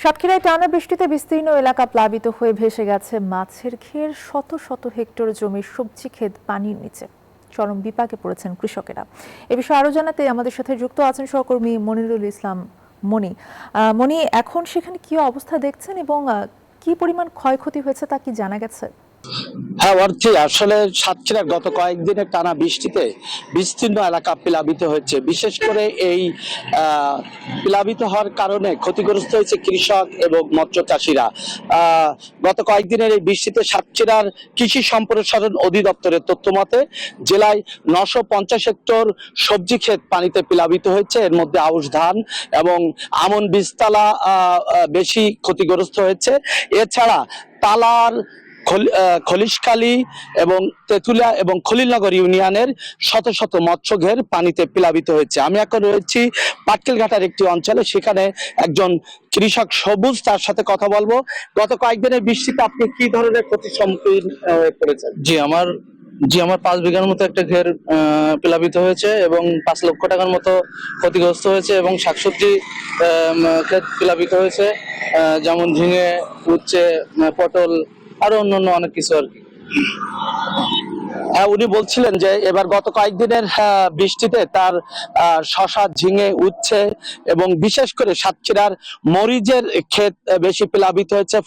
সাতক্ষীরায় টানা বৃষ্টিতে বিস্তীর্ণ এলাকা প্লাবিত হয়ে ভেসে গেছে মাছের ঘের। শত শত হেক্টর জমির সবজি ক্ষেত পানির নিচে। চরম বিপাকে পড়েছেন কৃষকেরা। এ বিষয়ে আরো জানাতে আমাদের সাথে যুক্ত আছেন সহকর্মী মনিরুল ইসলাম মনি। মনি, এখন সেখানে কি অবস্থা দেখছেন এবং কি পরিমাণ ক্ষয়ক্ষতি হয়েছে তা কি জানা গেছে? হ্যাঁ অর্থে আসলে সাতক্ষীরার গত কয়েকদিনের টানা বৃষ্টিতে বিস্তীর্ণ এলাকা প্লাবিত হচ্ছে। বিশেষ করে এই প্লাবিত হওয়ার কারণে ক্ষতিগ্রস্ত হয়েছে কৃষক এবং মৎস্য চাষিরা। গত কয়েকদিনের এই বৃষ্টিতে সাতক্ষীরার কৃষি সম্প্রসারণ অধিদপ্তরের তথ্য মতে জেলায় 950 হেক্টর সবজি ক্ষেত পানিতে প্লাবিত হয়েছে। এর মধ্যে আউশ ধান এবং আমন বীজতলা বেশি ক্ষতিগ্রস্ত হয়েছে। এছাড়া তালার খলিশখালী এবং তেঁতুলিয়া এবং খলিলনগর ইউনিয়নের শত শত মৎস্য ঘের পানিতে প্লাবিত হয়েছে। আমি এখন রয়েছি পাটকেলঘাটার একটি অঞ্চলে, সেখানে একজন কৃষক সবুজ, তার সাথে কথা বলবো। গত কয়েকদিনের বৃষ্টিতে আপনি কি ধরনের ক্ষতির সম্মুখীন হয়ে পড়েছেন? জি আমার 5 বিঘার মতো একটা ঘের প্লাবিত হয়েছে এবং 5 লক্ষ টাকার মতো ক্ষতিগ্রস্ত হয়েছে এবং শাকসবজি ক্ষেত প্লাবিত হয়েছে, যেমন ঝিঙে, উচ্ছে, পটল, আরো অন্যান্য অনেক কিছু আর কি। উনি বলছিলেন যে এবার গত কয়েকদিনের বৃষ্টিতে তার শশা, ঝিঙে, উচ্ছে এবং বিশেষ করে সাতক্ষীরার মরিচের ক্ষেত বেশি প্লাবিত হয়েছে।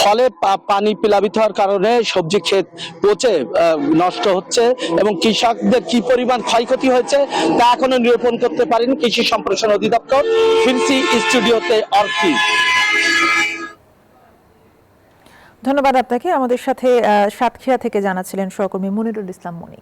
ফলে পানি প্লাবিত হওয়ার কারণে সবজি ক্ষেত পচে নষ্ট হচ্ছে এবং কৃষকদের কি পরিমাণ ক্ষয়ক্ষতি হয়েছে তা এখনো নিরূপণ করতে পারেনি কৃষি সম্প্রসারণ অধিদপ্তর। ফিরছি স্টুডিওতে অর্থী। ধন্যবাদ আপনাকে। আমাদের সাথে সাতক্ষীরা থেকে জানাচ্ছিলেন সহকর্মী মনিরুল ইসলাম মনি।